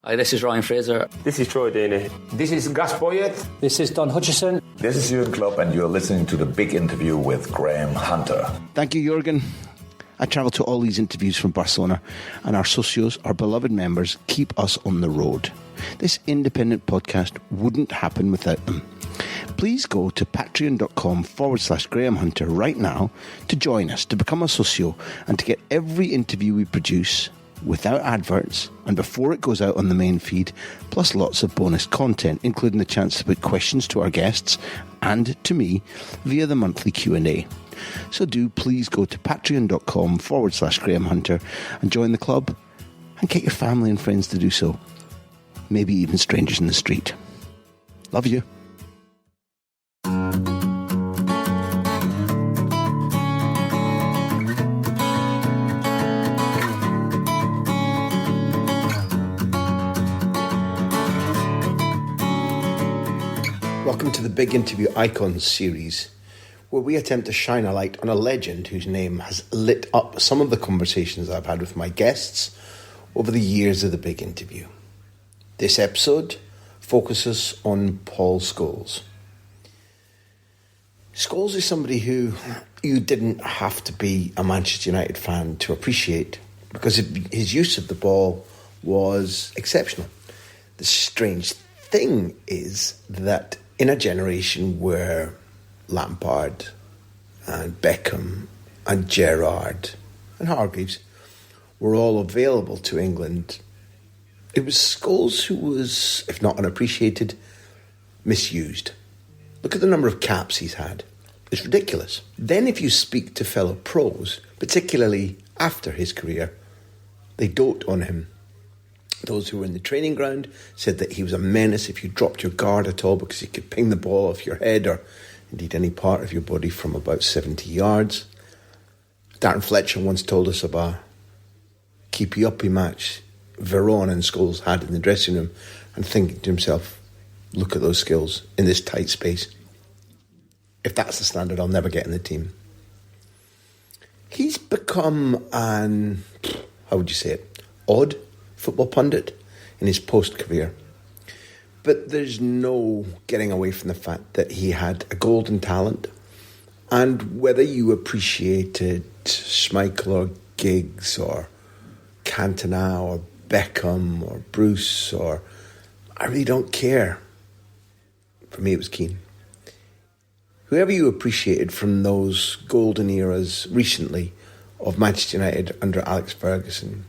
Hi, this is Ryan Fraser. This is Troy Deeney. This is Gus Poyet. This is Don Hutchison. This is Jürgen Klopp, and you're listening to The Big Interview with Graham Hunter. Thank you, Jürgen. I travel to all these interviews from Barcelona, and our socios, our beloved members, keep us on the road. This independent podcast wouldn't happen without them. Please go to patreon.com/Graham Hunter right now to join us, to become a socio, and to get every interview we produce without adverts and before it goes out on the main feed, plus lots of bonus content, including the chance to put questions to our guests and to me via the monthly Q&A. So do please go to patreon.com/Graham Hunter and join the club, and get your family and friends to do so. Maybe even strangers in the street. Love you. Welcome to the Big Interview Icons series, where we attempt to shine a light on a legend whose name has lit up some of the conversations I've had with my guests over the years of the Big Interview. This episode focuses on Paul Scholes. Scholes is somebody who you didn't have to be a Manchester United fan to appreciate, because his use of the ball was exceptional. The strange thing is that in a generation where Lampard and Beckham and Gerrard and Hargreaves were all available to England, it was Scholes who was, if not unappreciated, misused. Look at the number of caps he's had. It's ridiculous. Then if you speak to fellow pros, particularly after his career, they dote on him. Those who were in the training ground said that he was a menace if you dropped your guard at all, because he could ping the ball off your head or indeed any part of your body from about 70 yards. Darren Fletcher once told us of a keepy-uppy match Veron and Scholes had in the dressing room, and thinking to himself, look at those skills in this tight space. If that's the standard, I'll never get in the team. He's become an, how would you say it, odd football pundit in his post-career. But there's no getting away from the fact that he had a golden talent, and whether you appreciated Schmeichel or Giggs or Cantona or Beckham or Bruce, or I really don't care. For me, it was Keane. Whoever you appreciated from those golden eras recently of Manchester United under Alex Ferguson,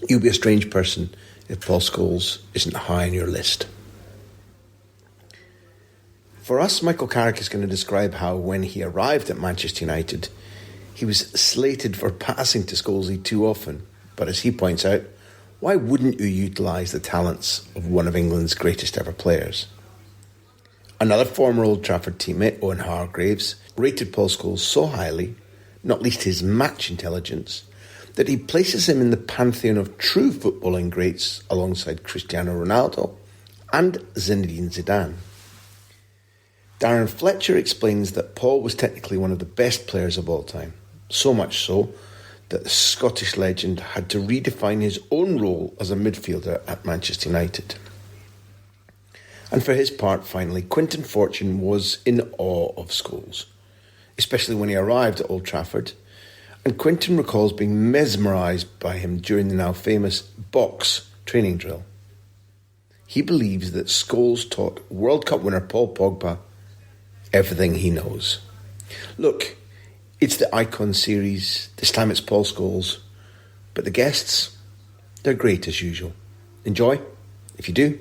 you'll be a strange person if Paul Scholes isn't high on your list. For us, Michael Carrick is going to describe how when he arrived at Manchester United, he was slated for passing to Scholesy too often. But as he points out, why wouldn't you utilise the talents of one of England's greatest ever players? Another former Old Trafford teammate, Owen Hargreaves, rated Paul Scholes so highly, not least his match intelligence, that he places him in the pantheon of true footballing greats alongside Cristiano Ronaldo and Zinedine Zidane. Darren Fletcher explains that Paul was technically one of the best players of all time, so much so that the Scottish legend had to redefine his own role as a midfielder at Manchester United. And for his part, finally, Quinton Fortune was in awe of Scholes, especially when he arrived at Old Trafford. And Quinton recalls being mesmerised by him during the now famous box training drill. He believes that Scholes taught World Cup winner Paul Pogba everything he knows. Look, it's the Icon series. This time it's Paul Scholes. But the guests, they're great as usual. Enjoy. If you do,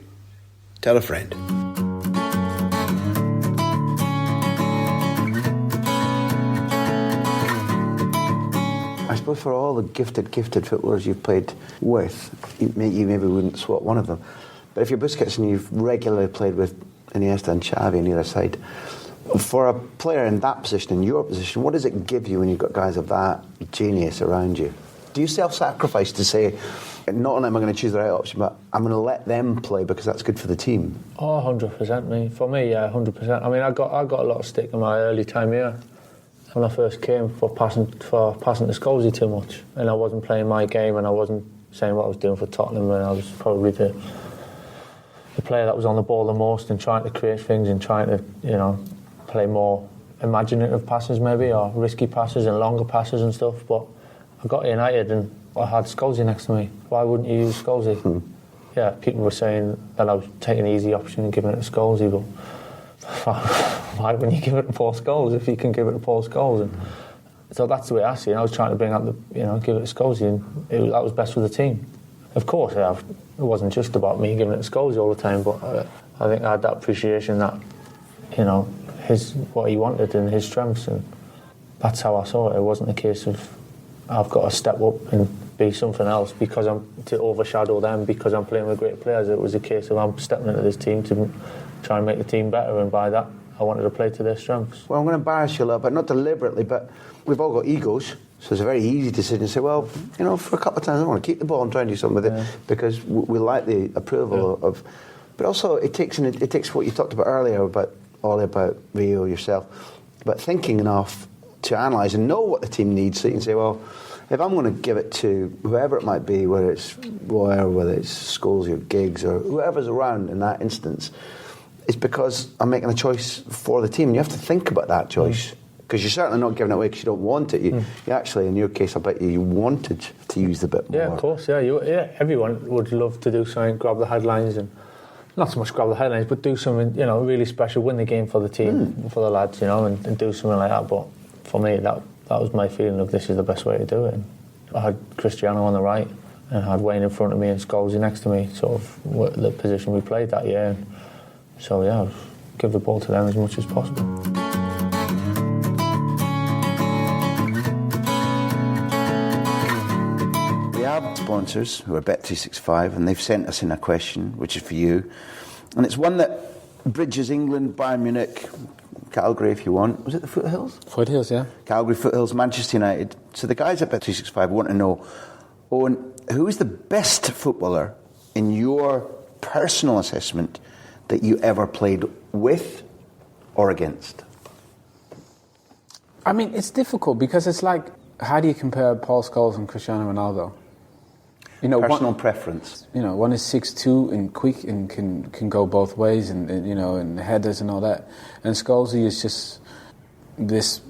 tell a friend. I suppose for all the gifted footballers you've played with, you maybe wouldn't swap one of them. But if you're Busquets and you've regularly played with Iniesta and Xavi on the other side, for a player in that position, in your position, what does it give you when you've got guys of that genius around you? Do you self-sacrifice to say, not only am I going to choose the right option, but I'm going to let them play because that's good for the team? Oh, 100%. For me, yeah, 100%. I mean, I got a lot of stick in my early time here when I first came for passing to Scholesy too much, and I wasn't playing my game, and I wasn't saying what I was doing for Tottenham, and I was probably the player that was on the ball the most and trying to create things and trying to, play more imaginative passes maybe, or risky passes and longer passes and stuff. But I got to United and I had Scholesy next to me. Why wouldn't you use Scholesy? Yeah, people were saying that I was taking an easy option and giving it to Scholesy, but why wouldn't you give it to Paul Scholes if you can give it to Paul Scholes? And so that's the way I see it. I was trying to bring up give it to Scholesy, and that was best for the team. Of course, it wasn't just about me giving it to Scholesy all the time, but I think I had that appreciation that, what he wanted and his strengths, and that's how I saw it. It wasn't a case of I've got to step up and be something else because I'm to overshadow them because I'm playing with great players. It was a case of I'm stepping into this team to try and make the team better, and by that I wanted to play to their strengths. Well, I'm going to embarrass you a little bit, not deliberately, but we've all got egos, so it's a very easy decision to say, well, for a couple of times I want to keep the ball and try and do something with it because we like the approval of. But also it takes what you talked about earlier about Rio, yourself, but thinking enough to analyse and know what the team needs, so you can say, well, if I'm going to give it to whoever it might be, whether it's Roy or whether it's Scholes or Giggs or whoever's around in that instance, it's because I'm making a choice for the team. And you have to think about that choice because you're certainly not giving it away because you don't want it. You actually, in your case, I bet you wanted to use the bit more. Yeah, of course. Yeah, everyone would love to do something, grab the headlines, and not so much grab the headlines, but do something really special, win the game for the team, for the lads, and do something like that. But for me, that was my feeling of this is the best way to do it. And I had Cristiano on the right and I had Wayne in front of me and Scholesy next to me, sort of the position we played that year. And so yeah, give the ball to them as much as possible. We have sponsors who are Bet365 and they've sent us in a question which is for you, and it's one that bridges England, Bayern Munich, Calgary if you want. Was it the Foothills? Foothills, yeah. Calgary, Foothills, Manchester United. So the guys at Bet365 want to know, Owen, who is the best footballer in your personal assessment that you ever played with or against? I mean, it's difficult because it's like, how do you compare Paul Scholes and Cristiano Ronaldo? Personal preference. One is 6'2" and quick and can go both ways and headers and all that. And Scholesy is just this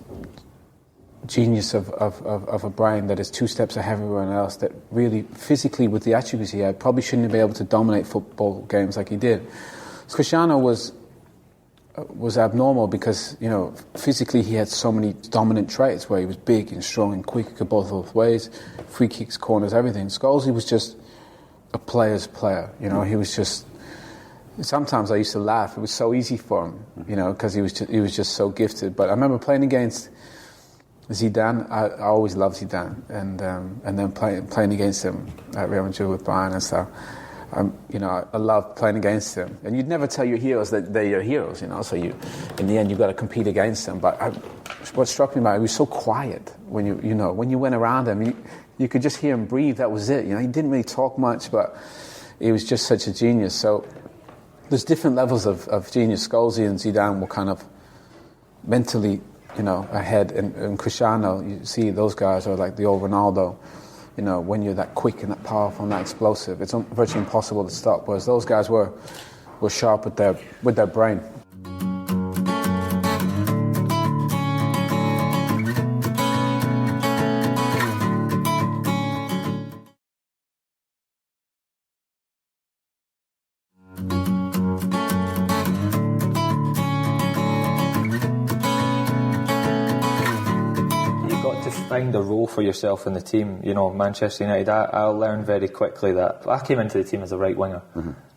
genius of a brain that is 2 steps ahead of everyone else, that really physically with the attributes he had probably shouldn't have been able to dominate football games like he did. Cristiano was abnormal because physically he had so many dominant traits where he was big and strong and quick, could both ways, free kicks, corners, everything. Scholesy was just a player's player. He was just. Sometimes I used to laugh. It was so easy for him, because he was just so gifted. But I remember playing against Zidane. I always loved Zidane, and then playing against him at Real Madrid with Bayern and stuff. I love playing against them, and you'd never tell your heroes that they're your heroes, So in the end, you've got to compete against them. But what struck me about it, he was so quiet when you went around him, you could just hear him breathe. That was it. He didn't really talk much, but he was just such a genius. So there's different levels of genius. Scholesy and Zidane were kind of mentally, ahead, and Cristiano. You see, those guys are like the old Ronaldo. When you're that quick and that powerful and that explosive, it's virtually impossible to stop. Whereas those guys were sharp with their brain. Find a role for yourself in the team. Manchester United, I learned very quickly that I came into the team as a right winger,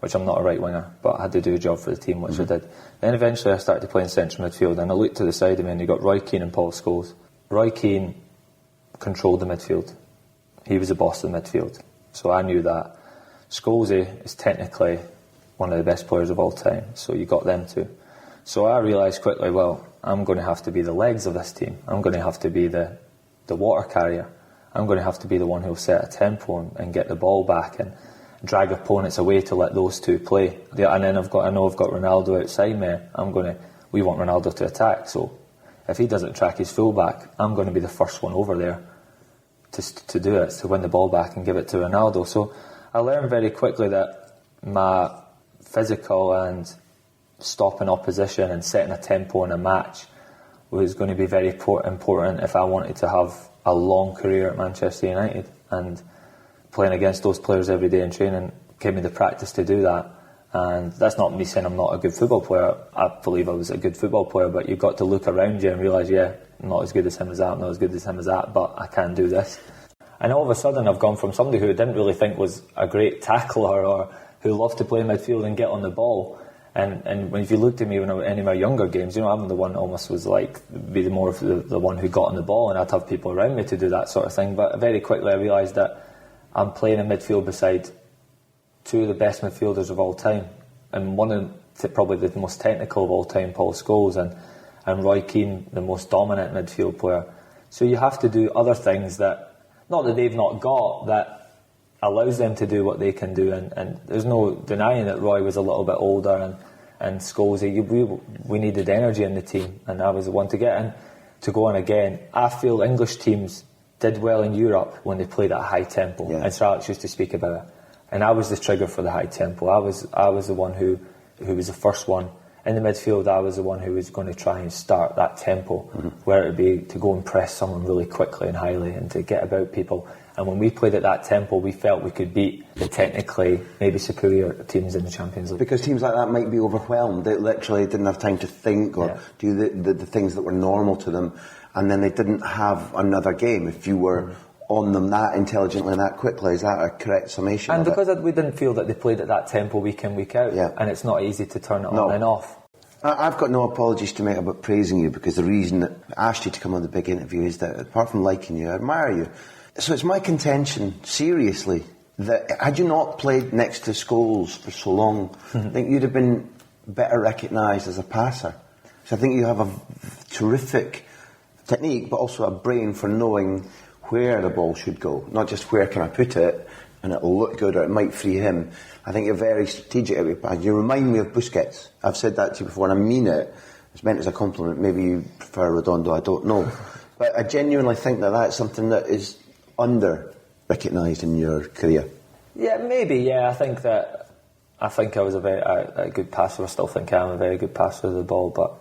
which I'm not a right winger, but I had to do a job for the team, which I did. Then eventually I started to play in central midfield, and I looked to the side of me and you got Roy Keane and Paul Scholes. Roy Keane controlled the midfield. He was the boss of the midfield. So I knew that. Scholesy is technically one of the best players of all time, so you got them too. So I realised quickly, well, I'm going to have to be the legs of this team. I'm going to have to be the water carrier. I'm going to have to be the one who'll set a tempo and get the ball back and drag opponents away to let those two play. And then I've got Ronaldo outside me. We want Ronaldo to attack. So if he doesn't track his fullback, I'm going to be the first one over there to do it, to win the ball back and give it to Ronaldo. So I learned very quickly that my physical and stopping opposition and setting a tempo in a match was going to be very important if I wanted to have a long career at Manchester United. And playing against those players every day in training gave me the practice to do that. And that's not me saying I'm not a good football player. I believe I was a good football player, but you've got to look around you and realise, I'm not as good as him as that, I'm not as good as him as that, but I can do this. And all of a sudden I've gone from somebody who I didn't really think was a great tackler or who loved to play midfield and get on the ball. And if you looked at me when I was in any of my younger games, I'm the one that almost was like, be the more of the one who got on the ball, and I'd have people around me to do that sort of thing. But very quickly I realised that I'm playing in midfield beside two of the best midfielders of all time, and one of probably the most technical of all time, Paul Scholes, and Roy Keane, the most dominant midfield player. So you have to do other things that, not that they've not got, that allows them to do what they can do, and there's no denying that Roy was a little bit older and Scholes, we needed energy in the team, and I was the one to get in to go on again. I feel English teams did well in Europe when they played at a high tempo, and Sir Alex used to speak about it, and I was the trigger for the high tempo. I was the one who was the first one in the midfield. I was the one who was going to try and start that tempo, where it would be to go and press someone really quickly and highly and to get about people. And when we played at that tempo, we felt we could beat the technically maybe superior teams in the Champions League. Because teams like that might be overwhelmed. They literally didn't have time to think or do the things that were normal to them, and then they didn't have another game if you were on them that intelligently and that quickly. Is that a correct summation? And because we didn't feel that they played at that tempo week in, week out, and it's not easy to turn it on and off. I've got no apologies to make about praising you, because the reason that I asked you to come on the big interview is that, apart from liking you, I admire you. So it's my contention, seriously, that had you not played next to Scholes for so long, I think you'd have been better recognised as a passer. So I think you have a terrific technique, but also a brain for knowing where the ball should go, not just where can I put it and it'll look good or it might free him. I think you're very strategic at your pass. You remind me of Busquets. I've said that to you before, and I mean it. It's meant as a compliment. Maybe you prefer Redondo, I don't know. But I genuinely think that that's something that is under-recognised in your career. Yeah, maybe, I think I was a good passer. I still think I'm a very good passer of the ball, but,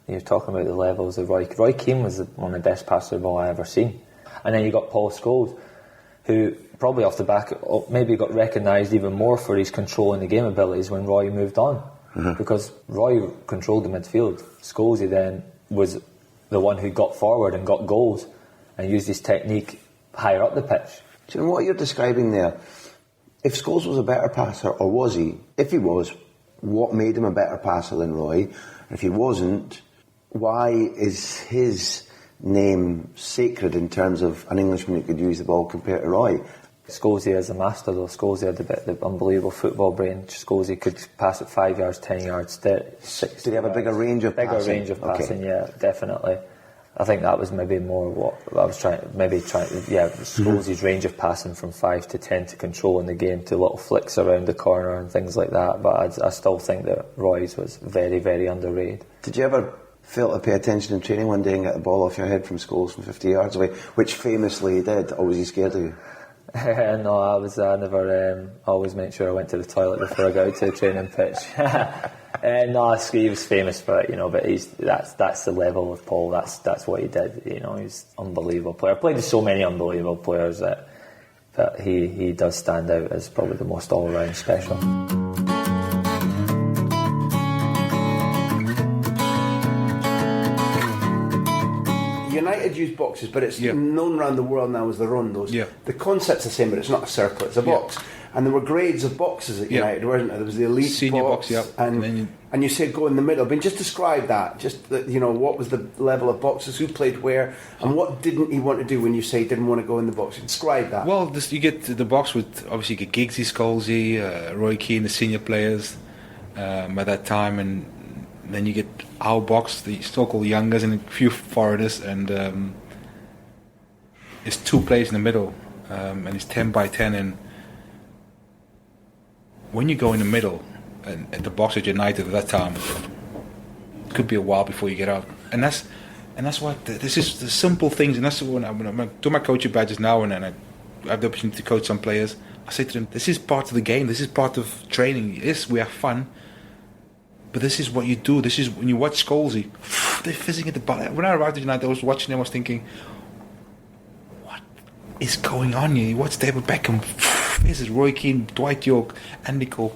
you're talking about the levels of Roy Keane was one of the best passers of the ball I ever seen. And then you got Paul Scholes, who probably off the back maybe got recognised even more for his control in the game abilities when Roy moved on. Because Roy controlled the midfield. Scholes then was the one who got forward and got goals and used his technique higher up the pitch. Do you know what you're describing there? If Scholes was a better passer, or was he? If he was, what made him a better passer than Roy? And if he wasn't, why is his name sacred in terms of an Englishman who could use the ball compared to Roy? Scholes is a master though. Scholes had the unbelievable football brain. Scholes could pass it 5 yards, 10 yards, 6. Did he have a bigger range of passing? Bigger range of passing, yeah, definitely. I think that was maybe more what I was trying. Scholes' range of passing from 5 to 10 to controlling the game to little flicks around the corner and things like that. But I still think that Roy's was very, very underrated. Did you ever fail to pay attention in training one day and get the ball off your head from Scholes from 50 yards away, which famously he did, or was he scared of you? No, I never always made sure I went to the toilet before I got out to the training pitch. No, he was famous for it, but that's the level of Paul. That's what he did. He's an unbelievable player. I've played with so many unbelievable players that he does stand out as probably the most all-round special. United use boxes, but it's known around the world now as the rondos. The concept's the same, but it's not a circle, it's a box. And there were grades of boxes at United, weren't there? There was the elite senior box, and you said go in the middle. I mean, just describe that. What was the level of boxes, who played where, and what didn't he want to do when you say he didn't want to go in the box? Describe that. Well, you get the box with, obviously you get Giggsy, Scholesy, Roy Keane, the senior players at that time, and then you get our box, the so-called youngers, and a few foreigners, and it's 2 players in the middle, and it's 10 by 10, and when you go in the middle, and at the box at United at that time, it could be a while before you get out, and that's And that's why this is the simple things, and that's when I'm doing my coaching badges now, and I have the opportunity to coach some players. I say to them, this is part of the game, this is part of training. Yes, we have fun, but this is what you do. This is when you watch Scholesy, they're fizzing at the ball. When I arrived at United, I was watching them, I was thinking, what is going on here? You watch David Beckham, this is Roy Keane, Dwight York, Andy Cole,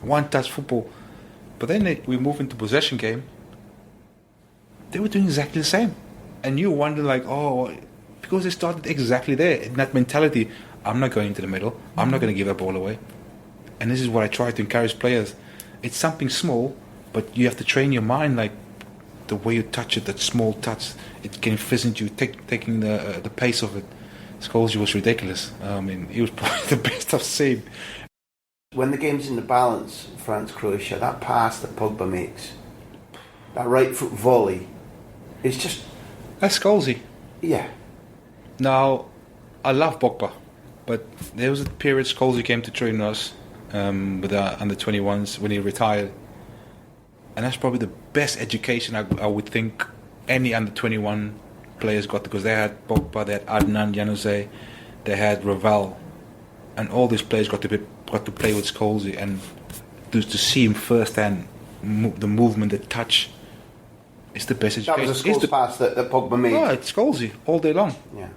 one-touch football. But then we move into possession game. They were doing exactly the same. And you wonder, like, because they started exactly there, in that mentality, I'm not going into the middle, I'm not going to give that ball away. And this is what I try to encourage players. It's something small, but you have to train your mind, like, the way you touch it, that small touch, it can fizz into you, taking the pace of it. Scholesy was ridiculous. I mean, he was probably the best I've seen. When the game's in the balance, France-Croatia, that pass that Pogba makes, that right foot volley, it's just... That's Scholesy. Yeah. Now, I love Pogba, but there was a period Scholesy came to train us with our under-21s when he retired. And that's probably the best education I would think any under-21 players got, because they had Pogba, they had Adnan Januzaj, they had Ravel, and all these players got to play with Scholesy, and to see him firsthand, the movement, the touch, it's the best education. That was a Scholes pass that Pogba made. Oh, it's Scholesy all day long. Yeah.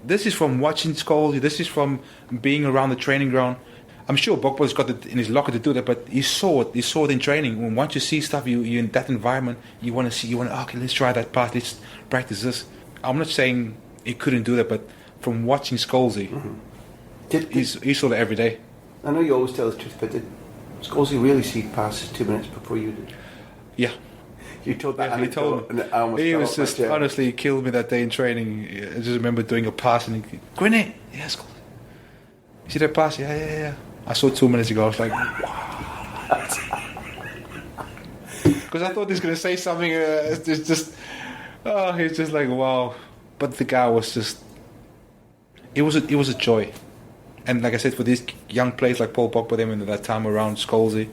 This is from watching Scholesy. This is from being around the training ground. I'm sure Pogba's got it in his locker to do that, but he saw it. He saw it in training. When once you see stuff, you're in that environment. You want to see. Okay, let's try that pass. Let's practice this. I'm not saying he couldn't do that, but from watching Scholesy, he saw it every day. I know you always tell the truth, but did Scholesy really see passes 2 minutes before you did? Yeah. You told that anecdote. He was just, honestly, he killed me that day in training. I just remember doing a pass and he, Grenade! Yes, Scholesy. You see that pass? Yeah. I saw it 2 minutes ago. I was like, wow. Because I thought he was going to say something. He's just like, wow. But the guy was just, it was a joy. And like I said, for these young players like Paul Pogba, them in that time around Scholesy,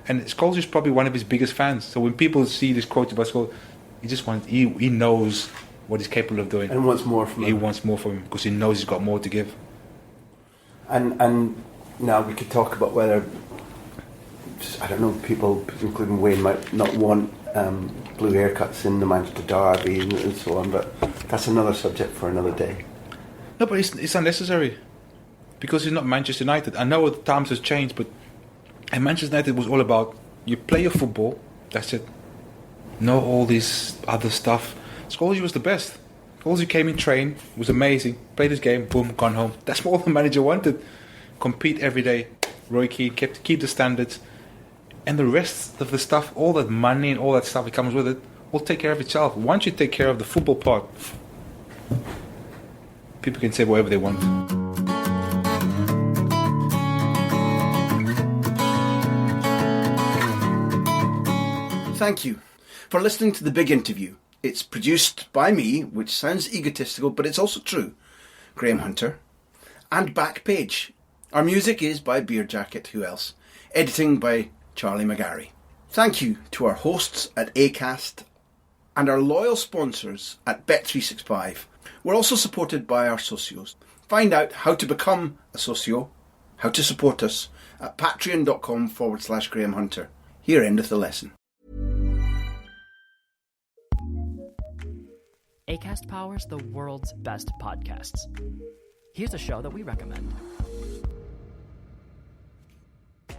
and Scholesy is probably one of his biggest fans. So when people see this quote about Scholesy, he knows what he's capable of doing. And wants more from him. He wants more from him because he knows he's got more to give. And now we could talk about whether, I don't know, people, including Wayne, might not want blue haircuts in the Manchester Derby and so on, but that's another subject for another day. No, but it's unnecessary because it's not Manchester United. I know the times has changed, but and Manchester United was all about you play your football, that's it. No all this other stuff. Scholesy was the best. Scholesy came in, trained, was amazing, played his game, boom, gone home. That's what the manager wanted. Compete every day. Roy Keane keep the standards. And the rest of the stuff, all that money and all that stuff that comes with it, will take care of itself. Once you take care of the football part, people can say whatever they want. Thank you for listening to The Big Interview. It's produced by me, which sounds egotistical, but it's also true, Graham Hunter, and Backpage. Our music is by Beer Jacket, who else? Editing by Charlie McGarry. Thank you to our hosts at Acast and our loyal sponsors at Bet365. We're also supported by our socios. Find out how to become a socio, how to support us, at patreon.com/Graham Hunter. Here endeth the lesson. Acast powers the world's best podcasts. Here's a show that we recommend.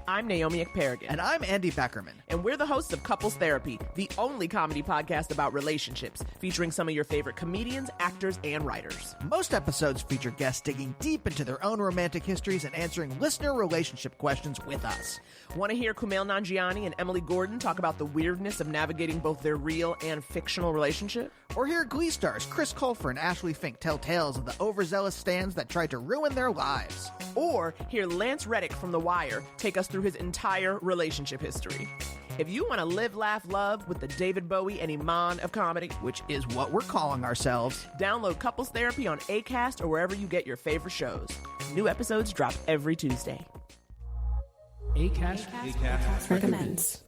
I'm Naomi Ekperigin. And I'm Andy Beckerman. And we're the hosts of Couples Therapy, the only comedy podcast about relationships, featuring some of your favorite comedians, actors, and writers. Most episodes feature guests digging deep into their own romantic histories and answering listener relationship questions with us. Want to hear Kumail Nanjiani and Emily Gordon talk about the weirdness of navigating both their real and fictional relationship? Or hear Glee stars Chris Colfer and Ashley Fink tell tales of the overzealous stans that tried to ruin their lives. Or hear Lance Reddick from The Wire take us through his entire relationship history. If you want to live, laugh, love with the David Bowie and Iman of comedy, which is what we're calling ourselves, download Couples Therapy on Acast or wherever you get your favorite shows. New episodes drop every Tuesday. Acast recommends.